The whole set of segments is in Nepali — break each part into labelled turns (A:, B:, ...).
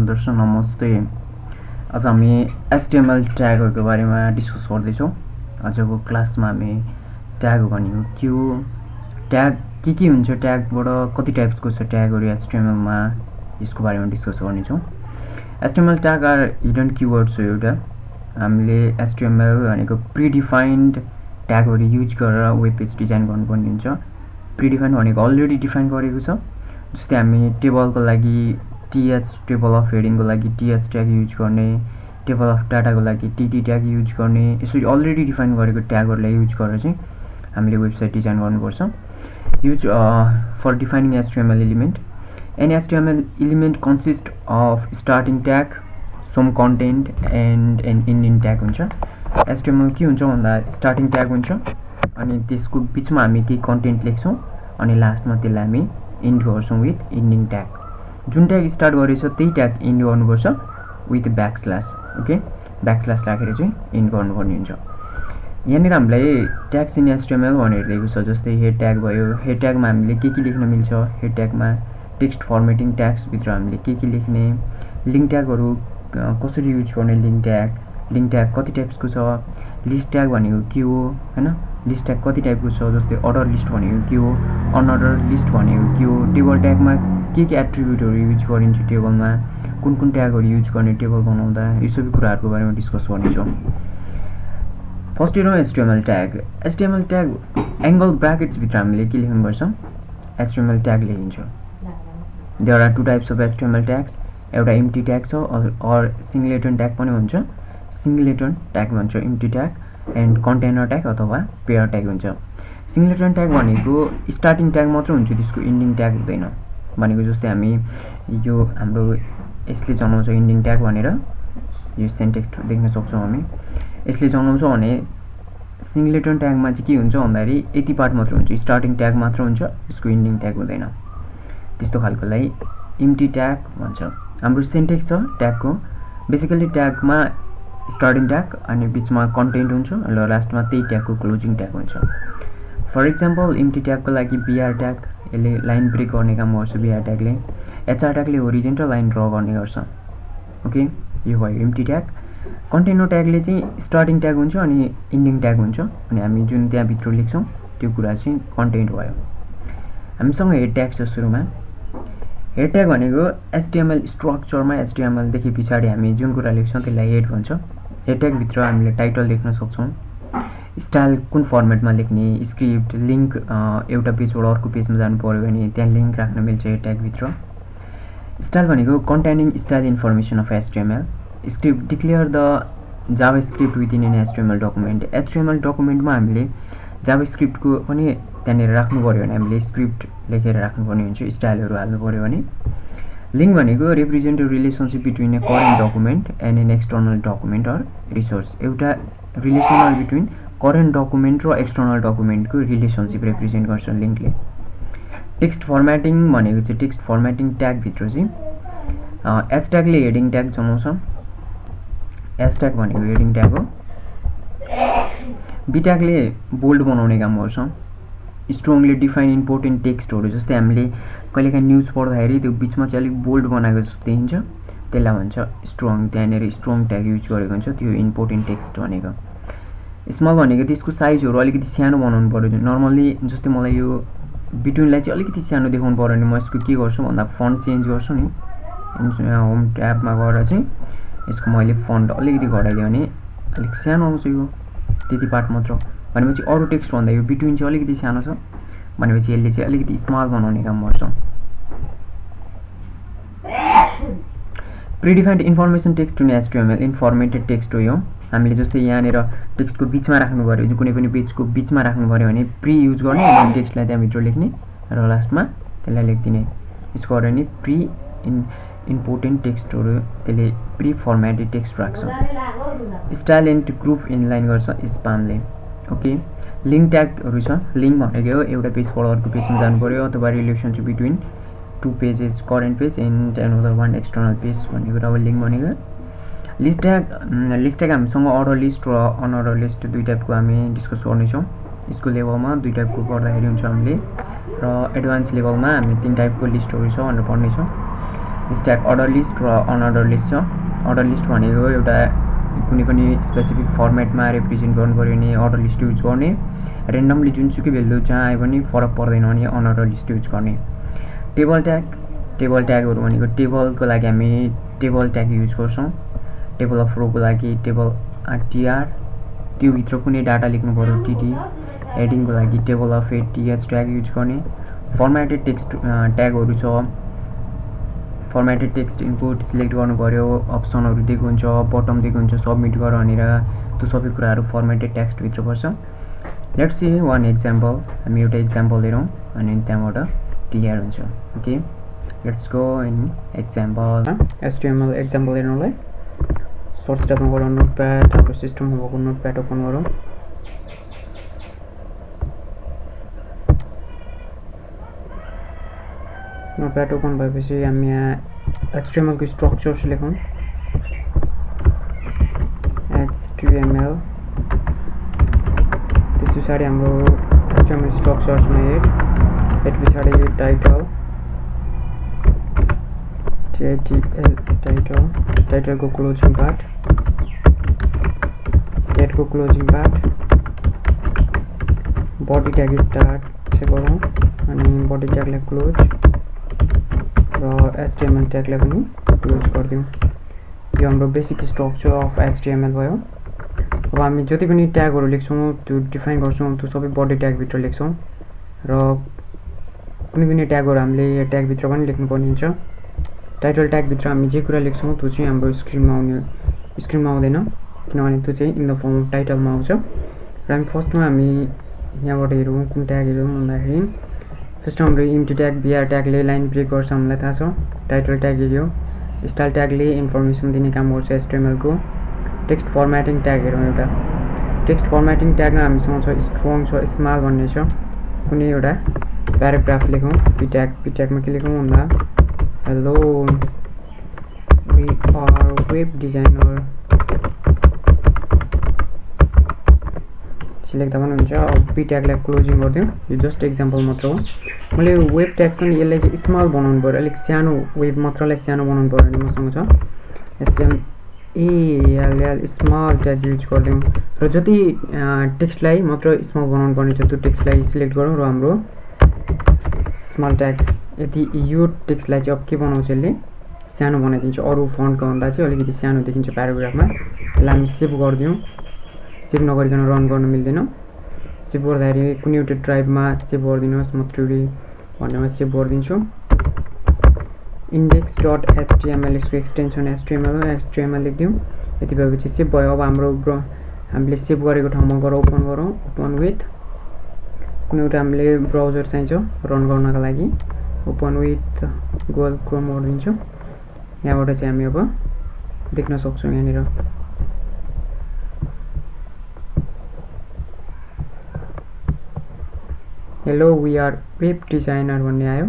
A: दर्शक नमस्ते। आज हामी HTML ट्यागहरुको बारेमा डिस्कस गर्दैछौँ। आजको क्लासमा हामी ट्याग भनेको के हो, ट्याग के हुन्छ, ट्यागबाट कति टाइप्सको छ ट्यागहरु HTML मा, यसको बारेमा डिस्कस गर्नेछौँ। HTML tag are hidden keywords हो। एउटा हामीले HTML भनेको प्रिडिफाइन्ड ट्यागहरु युज गरेर वेब पेज डिजाइन गर्नुपर्ने हुन्छ। प्रिडिफाइन्ड भनेको अलरेडी डिफाइन गरेको छ। जस्तै हामी टेबलको लागि TH टेबल अफ हेडिङको लागि TH ट्याग युज गर्ने, टेबल अफ डाटाको लागि TT ट्याग युज गर्ने, यसरी अलरेडी डिफाइन गरेको ट्यागहरुलाई युज गरेर चाहिँ हामीले वेबसाइट डिजाइन गर्नुपर्छ। Use for defining HTML element. An HTML element consists of starting tag, some content and an ending tag हुन्छ। HTML के हुन्छ भन्दा स्टार्टिङ ट्याग हुन्छ, अनि त्यसको बीचमा हामी केही कन्टेन्ट लेख्छौं, अनि लास्टमा त्यसलाई हामी इन्ड गर्छौं विथ इन्डिङ ट्याग। जुन ट्याग स्टार्ट गरेछ त्यही ट्याग इन्ड गर्नुपर्छ विथ ब्याकस्ल्यास। ओके, ब्याकस्ल्यास राखेर चाहिँ इन्ड गर्नुपर्ने हुन्छ। यहाँनिर हामीलाई ट्याग्स इन HTML भनेर दिएको छ। जस्तै हेड ट्याग भयो, हेड ट्यागमा हामीले के लेख्न मिल्छ, हेड ट्यागमा टेक्स्ट फर्मेटिङ ट्याग्स भित्र हामीले के लेख्ने, लिंक ट्यागहरु कसरी युज गर्ने, लिंक ट्याग कति टाइप्सको छ, लिस्ट ट्याग भनेको के हो हैन, लिस्ट ट्याग कति टाइपको छ, जस्तै अर्डर लिस्ट भनेको के हो, अनअर्डर लिस्ट भनेको के हो, टेबल ट्यागमा के एट्रिब्युटहरु युज गरिन्छ, टेबलमा कुन ट्यागहरु युज गर्ने टेबल बनाउँदा, यो सबै कुराहरुको बारेमा डिस्कस गर्नेछौँ। फर्स्ट हेरौँ HTML tag. HTML tag angle brackets भित्र हामीले के लेख्नुपर्छ, HTML ट्याग लेखिन्छ। There are two types of HTML tags. एउटा एम्प्टी ट्याग छ और सिंगलेटन ट्याग पनि हुन्छ। सिंगलेटन ट्याग भन्छ empty tag, and container tag अथवा पेयर ट्याग हुन्छ। सिंगलेटन ट्याग भनेको स्टार्टिङ ट्याग मात्र हुन्छ, त्यसको एन्डिङ ट्याग हुँदैन। भनेको जस्तै हामी यो हाम्रो यसले जनाउँछ एन्डिङ ट्याग भनेर, यो सिन्टेक्स देख्न सक्छौं हामी। यसले जनाउँछ भने सिंगलेटन ट्यागमा चाहिँ के हुन्छ भन्दाखेरि यति पार्ट मात्र हुन्छ, स्टार्टिङ ट्याग मात्र हुन्छ, यसको एन्डिङ ट्याग हुँदैन। त्यस्तो खालकोलाई एम्प्टी ट्याग भन्छ। हाम्रो सिन्टेक्स छ ट्यागको। बेसिकली ट्यागमा स्टार्टिङ ट्याग अनि बीचमा कन्टेन्ट हुन्छ र लास्टमा त्यही ट्यागको क्लोजिङ ट्याग हुन्छ। फर एक्जाम्पल एम्प्टी ट्यागको लागि BR ट्याग, यसले लाइन ब्रेक गर्ने काम गर्छ। BR ट्यागले HR ट्यागले होरिजोन्टल लाइन ड्रा गर्ने गर्छ। ओके, यो भयो एम्प्टी ट्याग। कन्टेनर ट्यागले चाहिँ स्टार्टिङ ट्याग हुन्छ अनि एन्डिङ ट्याग हुन्छ, अनि हामी जुन त्यहाँ भित्र लेख्छौं त्यो कुरा चाहिँ कन्टेन्ट भयो। हामीसँग हेड ट्याग छ सुरुमा। हेड ट्याग भनेको HTML स्ट्रक्चरमा HTML देखि पछाडी हामी जुन कुरा लेख्छौं त्यसलाई हेड भन्छ। हेड ट्याग भित्र हामीले टाइटल लेख्न सक्छौं, स्टाइल कुन फर्मेटमा लेख्ने, स्क्रिप्ट, लिंक एउटा पेजबाट अर्को पेजमा जानु पर्यो भने त्यहाँ लिंक राख्न मिल्छ हेड ट्याग भित्र। स्टाइल भनेको containing style information of HTML। Script declare the JavaScript within an HTML document. HTML डकुमेन्टमा हामीले जावास्क्रिप्टको पनि त्यहाँनिर राख्नु पर्यो भने हामीले स्क्रिप्ट लेखेर राख्नुपर्ने हुन्छ, स्टाइलहरु हाल्नु पर्यो भने। लिंक भनेको represent a relationship between a current document and an external document or resource. एउटा रिलेसनल बिट्विन करेन्ट डकुमेन्ट र एक्सटर्नल डकुमेन्टको रिलेसनशिप रिप्रेजेन्ट गर्छ लिंकले। टेक्स्ट फर्मेटिङ भनेको चाहिँ टेक्स्ट फर्मेटिङ ट्याग भित्र चाहिँ H ट्यागले हेडिङ ट्याग जनाउँछ। H ट्याग भनेको हेडिङ ट्याग हो। B ट्यागले बोल्ड बनाउने काम गर्छ। स्ट्रङली डिफाइन इम्पोर्टेन्ट टेक्स्टहरु, जस्तै हामीले कहिलेकाहीँ न्यूज पढ्दाखेरि त्यो बीचमा चाहिँ अलिक बोल्ड बनाएको जस्तो देखिन्छ, त्यसलाई भन्छ स्ट्रङ। त्यहाँनेर स्ट्रङ ट्याग युज गरेको हुन्छ त्यो इम्पोर्टेन्ट टेक्स्ट भनेको। स्मल भनेको त्यसको साइजहरु अलिकति सानो बनाउनु पर्यो। नर्मली जस्तै मलाई यो बिट्विनलाई चाहिँ अलिकति सानो देखाउनु पर्यो भने म यसको के गर्छु भन्दा फन्ट चेन्ज गर्छु नि। होम ट्याबमा गएर चाहिँ यसको मैले फन्ट अलिकति घटाइदिएँ भने अलिक सानो आउँछ यो, त्यति पार्ट मात्र। भनेपछि अरु टेक्स्ट भन्दा यो बिट्विन चाहिँ अलिकति सानो छ, भनेपछि यसले चाहिँ अलिकति स्मल बनाउने काम गर्छ। Predefined information text in HTML formatted text हो यो। हामीले जस्तै यहाँनिर टेक्स्टको बीचमा राख्नु पर्यो, जो कुनै पनि पेजको बीचमा राख्नु पर्यो भने प्री युज गर्ने, अनि टेक्स्टलाई त्यहाँ भित्र लेख्ने र लास्टमा त्यसलाई लेख्दिने। यसको अर्थ नि प्री इम्पोर्टेन्ट टेक्स्टहरु त्यसले प्री फर्मेटेड टेक्स्ट राख्छ। स्टाइल एन्ड ग्रुप इनलाइन गर्छ स्पामले। ओके, लिंक ट्यागहरु छ। लिंक भनेको एउटा पेजबाट अर्को पेजमा जानु पर्यो अथवा relationship between two pages, current page and another one external page भन्ने कुरा हो लिंक भनेको। लिस्ट ट्याग हामीसँग अर्डर लिस्ट र अनअर्डर लिस्ट दुई टाइपको हामी डिस्कस गर्नेछौँ। यसको लेभलमा दुई टाइपको गर्दाखेरि हुन्छ हामीले, र एडभान्स लेभलमा हामी तीन टाइपको लिस्टहरु छ भनेर पढ्नेछौँ। स्ट्याक अर्डर लिस्ट र अनअर्डर लिस्ट छ। अर्डर लिस्ट भनेको एउटा कुनै पनि स्पेसिफिक फर्मेटमा रिप्रेजेन्ट गर्नु पर्यो भने अर्डर लिस्ट युज गर्ने, रेन्डमली जुनसुकै भेल्यु जहाँ आए पनि फरक पर्दैन भने अनअर्डर लिस्ट युज गर्ने। टेबल ट्यागहरू भनेको टेबलको लागि हामी टेबल ट्याग युज गर्छौँ। टेबल अफ रोको लागि टेबल टीआर, त्योभित्र कुनै डाटा लेख्नु पर्यो टीटी। हेडिङको लागि table of head TH tag use गर्ने। फर्मेटेड टेक्स्ट ट्यागहरू छ। फर्मेटेड टेक्स्ट इनपुट सिलेक्ट गर्नु पर्यो, अप्सनहरू दिएको हुन्छ, बटम दिएको हुन्छ, सबमिट गर भनेर, त्यो सबै कुराहरू फर्मेटेड टेक्स्टभित्र पर्छ। Let's see one example. हामी एउटा एक्जाम्पल हेरौँ अनि त्यहाँबाट क्लियर हुन्छ। Okay, let's go in example. HTML example हेर्नुलाई सर्च ट्याबमा गएर नोटप्याड, हाम्रो सिस्टममा भएको नोटप्याड ओपन गरौँ। नोटप्याड ओपन भएपछि हामी यहाँ HTML को स्ट्रक्चर्स लेखौँ। HTML, त्यस पछाडि हाम्रो HTML स्ट्रक्चर्समा हेड पछाडि टाइटल, टाइटल को क्लोजिङ पार्ट, हेड को closing part, body tag start चाहिँ गरौँ अनि बडी ट्यागलाई क्लोज र HTML ट्यागलाई पनि क्लोज गरिदिउँ। यो हाम्रो बेसिक स्ट्रक्चर अफ HTML भयो। अब हामी जति पनि ट्यागहरू लेख्छौँ त्यो डिफाइन गर्छौँ, त्यो सबै बडी ट्यागभित्र लेख्छौँ र कुनै कुनै ट्यागहरू हामीले ट्यागभित्र पनि लेख्नुपर्ने हुन्छ। टाइटल ट्यागभित्र हामी जे कुरा लेख्छौँ त्यो चाहिँ हाम्रो स्क्रिनमा आउँदैन, किनभने त्यो चाहिँ इन द फर्म अफ टाइटलमा आउँछ। र हामी फर्स्टमा हामी यहाँबाट हेरौँ कुन ट्याग हेरौँ भन्दाखेरि फर्स्ट हाम्रो इम्टी ट्याग बिआर ट्यागले लाइन ब्रेक गर्छ, हामीलाई थाहा छ। टाइटल ट्याग हेऱ्यो, स्टाइल ट्यागले इन्फर्मेसन दिने काम गर्छ HTML को। टेक्स्ट फर्मेटिङ ट्याग हेरौँ। एउटा टेक्स्ट फर्मेटिङ ट्यागमा हामीसँग छ स्ट्रङ छ, स्मल भन्ने छ। कुनै एउटा प्याराग्राफ लेखौँ। पिट्यागमा के लेखौँ भन्दा hello we are web designer लेख्दा पनि हुन्छ। अब पी ट्यागलाई क्लोजिङ गरिदिउँ। यो जस्ट एक्जाम्पल मात्र हो। मैले वेब ट्याग छ नि यसलाई चाहिँ स्मल बनाउनु पर्यो, अलिक सानो, वेब मात्रलाई सानो बनाउनु पर्यो भने मसँग छ SMALL स्मल ट्याग युज गरिदिउँ। र जति टेक्स्टलाई मात्र स्मल बनाउनु पर्ने छ त्यो टेक्स्टलाई सिलेक्ट गरौँ र हाम्रो स्मल ट्याग। यदि यो टेक्स्टलाई चाहिँ अब के बनाउँछ, यसले सानो बनाइदिन्छ, अरू फन्टको भन्दा चाहिँ अलिकति सानो देखिन्छ प्याराग्राफमा। यसलाई हामी सेभ गरिदिउँ। सेभ नगरिकन रन गर्न मिल्दैन। सेभ गर्दाखेरि कुनै एउटा ड्राइभमा सेभ गरिदिनुहोस्, म 3D भन्नेमा सेभ गरिदिन्छु। index.html यसको एक्सटेन्सन HTML लेखिदिउँ। यति भएपछि सेभ भयो। अब हाम्रो हामीले सेभ गरेको ठाउँमा गएर ओपन गरौँ। ओपन विथ कुनै एउटा हामीले ब्राउजर चाहिन्छ रन गर्नका लागि, ओपन विथ गुगल क्रोम गरिदिन्छु। यहाँबाट चाहिँ हामी अब देख्न सक्छौँ यहाँनिर hello we are web designer भन्ने आयो।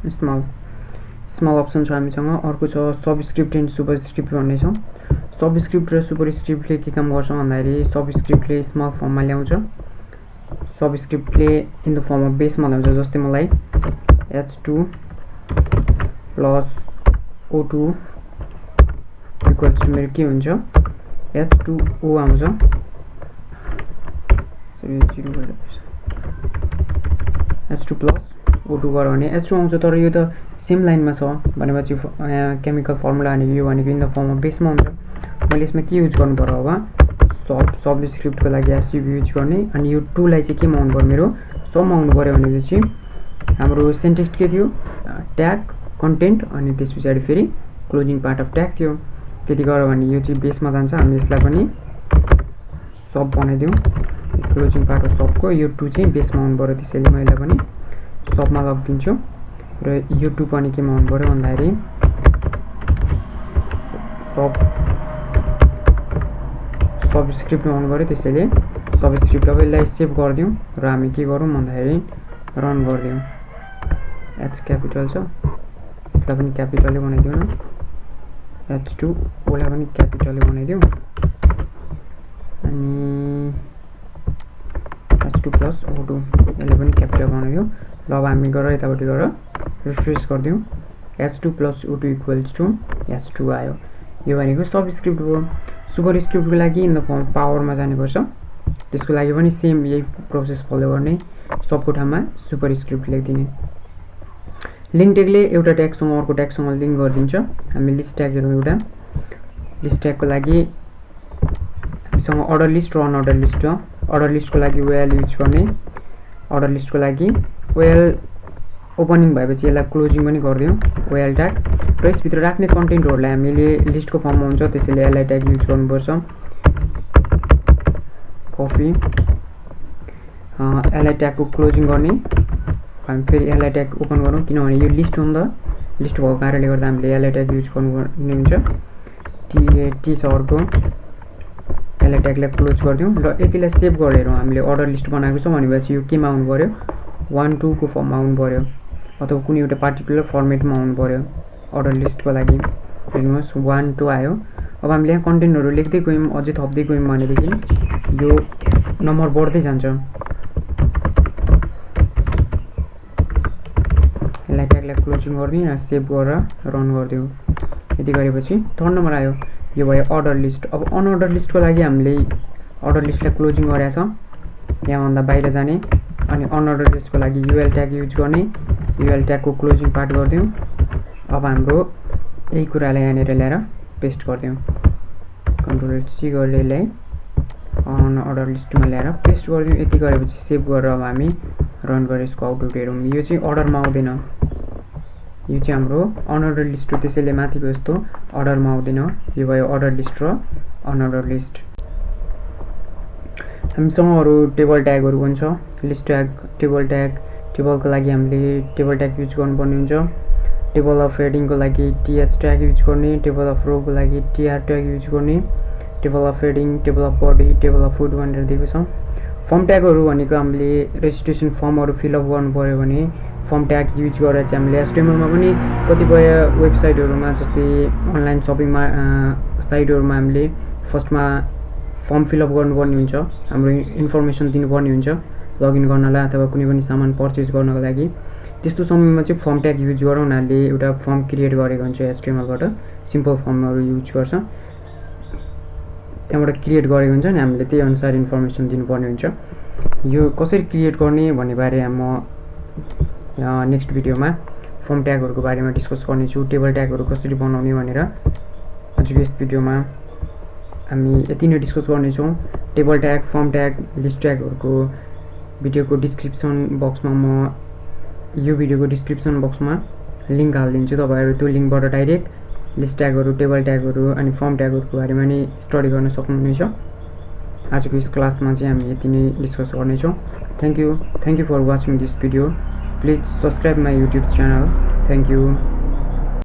A: स्मल अप्सन छ हामीसँग। अर्को छ सबस्क्रिप्ट एन्ड सुपरस्क्रिप्ट भन्ने छ। सबस्क्रिप्ट र सुपरस्क्रिप्टले के काम गर्छ भन्दाखेरि सबस्क्रिप्टले स्मल फर्ममा ल्याउँछ, सबस्क्रिप्टले इन द फर्म अफ बेसमा ल्याउँछ। जस्तै मलाई H2 plus O2 equals to मेरो के हुन्छ H2O आउँछ। H2 प्लस O2 गऱ्यो भने H2 आउँछ, तर यो त सेम लाइनमा छ भनेपछि केमिकल फर्मुला भनेको यो भनेको इन द फर्म अफ बेसमा हुन्छ। मैले यसमा के युज गर्नु पर्यो, अब सबस्क्रिप्टको लागि SUB युज गर्ने। अनि यो 2 लाई चाहिँ केमा आउनु पर्यो, मेरो सबमा आउनु पर्यो भनेपछि हाम्रो सिन्टेक्स के थियो, ट्याग कन्टेन्ट अनि त्यस पछाडि फेरि क्लोजिङ पार्ट अफ ट्याग थियो। त्यति गर्यो भने यो चाहिँ बेसमा जान्छ। हामी यसलाई पनि सब बनाइदिउँ। क्लोजिङ पार्ट अफ सबको यो 2 चाहिँ बेसमा आउनु पर्यो, त्यसैले मैले पनि सबमा लगिदिन्छु। र यो 2 पनि केमा आउनु पर्यो भन्दाखेरि सबस्क्रिप्टमा आउनु पर्यो, त्यसैले सबस्क्रिप्ट। अब यसलाई सेभ गरिदिउँ र हामी के गरौँ भन्दाखेरि रन गरिदिउँ। H क्यापिटल छ, यसलाई पनि क्यापिटलै बनाइदिउँ न। H2O लाई पनि क्यापिटलै बनाइदिउँ। अनि H2 प्लस प्लस O2 यसले पनि क्याप्चर गर्न दियो ल अब हामी गरेर यतापट्टि गएर रिफ्रेस गर्दियौ H2 plus O2 equals to H2 आयो यो भनेको सबस्क्रिप्ट हो सुपर स्क्रिप्टको लागि इन द फर्म पावरमा जानुपर्छ त्यसको लागि पनि सेम यही प्रोसेस फलो गर्ने सबको ठाउँमा सुपर स्क्रिप्ट लेख्दिने लिंक ट्यागले एउटा ट्यागसँग अर्को ट्यागसँग लिंक गरिदिन्छ हामी लिस्ट ट्याग हेरौँ एउटा लिस्ट ट्यागको लागि हामीसँग अर्डर लिस्ट र अनअर्डर लिस्ट छ अर्डर लिस्टको लागि वेल युज गर्ने अर्डर लिस्टको लागि वेल ओपनिङ भएपछि यसलाई क्लोजिङ पनि गरिदियौ वेल ट्याग र यसभित्र राख्ने कन्टेन्टहरूलाई हामीले लिस्टको फर्ममा हुन्छ त्यसैले एलआई ट्याग युज गर्नुपर्छ कपी एलआई ट्यागको क्लोजिङ गर्ने हामी फेरि एलआई ट्याग ओपन गरौँ किनभने यो लिस्ट हो नि त लिस्ट भएको कारणले गर्दा हामीले एलआई ट्याग युज गर्नुपर्ने हुन्छ टी छ अर्को एलआई ट्यागलाई क्लोज गरिदिउँ र यतिलाई सेभ गरेर हामीले अर्डर लिस्ट बनाएको छ भनेपछि यो केमा आउनु पर्यो 1 2 को फर्ममा आउनु पर्यो अथवा कुनै एउटा पार्टिकुलर फर्मेटमा आउनु पर्यो अर्डर लिस्टको लागि हेर्नुहोस् 1 2 आयो अब हामीले यहाँ कन्टेन्टहरु लेख्दै गयौं अझै थप्दै गयौं भनेदेखि यो नम्बर बढ्दै जान्छ यसलाई ट्यागलाई क्लोजिङ गर्दियौ र सेभ गरेर रन गर्दियौ यति गरेपछि थर्ड नम्बर आयो यो भयो अर्डर लिस्ट अब अनअर्डर लिस्टको लागि हामीले अर्डर लिस्टलाई क्लोजिङ गरेका छौं यहाँ भन्दा बाहिर जाने अनि अनअर्डर लिस्टको लागि यूएल ट्याग युज गर्ने यूएल ट्यागको क्लोजिङ पार्ट गर्दियौ अब हाम्रो यही कुरालाई यहाँनिर ल्याएर पेस्ट गर्दियौ कन्ट्रोल सी गरेर यसलाई अनअर्डर लिस्टमा ल्याएर पेस्ट गर्दियौ यति गरेपछि सेभ गरेर अब हामी रन गरेर यसको आउटपुट हेरौँ यो चाहिँ अर्डरमा आउँदैन यो चाहिँ हाम्रो अनअर्डर लिस्ट हो त्यसैले माथिको यस्तो अर्डरमा आउँदैन यो भयो अर्डर लिस्ट र अनअर्डर लिस्ट हामीसँग अरु टेबल ट्यागहरु पनि छ लिस्ट ट्याग टेबलको लागि हामीले टेबल ट्याग युज गर्नुपर्ने हुन्छ टेबल अफ हेडिङको लागि टीएच ट्याग युज गर्ने टेबल अफ रोको लागि टीआर ट्याग युज गर्ने table of heading table of body table of foot भनेर दिएको छ फर्म ट्यागहरु भनेको हामीले रेजिस्ट्रेसन फर्महरु फिल अप गर्नु पर्यो भने फर्म ट्याग युज गरेर चाहिँ हामीले एचटीएमएल मा पनि कतिपय वेबसाइटहरुमा जस्तै अनलाइन शपिङ साइटहरुमा हामीले फर्स्टमा फर्म फिल अप गर्नुपर्ने हुन्छ हाम्रो इन्फर्मेसन दिनुपर्ने हुन्छ लगइन गर्नलाई अथवा कुनै पनि सामान पर्चेज गर्नको लागि त्यस्तो समयमा चाहिँ फर्म ट्याग युज गरेर उनीहरुले एउटा फर्म क्रिएट गरेको हुन्छ एचटीएमएल बाट सिम्पल फर्महरु युज गर्छ त्यहाँबाट क्रिएट गरेको हुन्छ अनि हामीले त्यही अनुसार इन्फर्मेसन दिनुपर्ने हुन्छ यो कसरी क्रिएट गर्ने भन्ने बारे म नेक्स्ट भिडियोमा फर्म ट्यागहरुको बारेमा डिस्कस गर्ने छु टेबल ट्यागहरु कसरी बनाउने भनेर आजको यस भिडियोमा हामी यति नै डिस्कस गर्ने छौं table tag form tag list ट्यागहरुको भिडियोको डिस्क्रिप्सन बक्समा म यो भिडियोको डिस्क्रिप्सन बक्समा लिंक हाल्दिन्छु तपाईहरु त्यो लिंकबाट डाइरेक्ट लिस्ट ट्यागहरु टेबल ट्यागहरु अनि फर्म ट्यागहरुको बारेमा नि स्टडी गर्न सक्नुहुनेछ आजको यस क्लासमा चाहिँ हामी यति नै डिस्कस गर्ने छौं thank you for watching this video please subscribe my YouTube channel thank you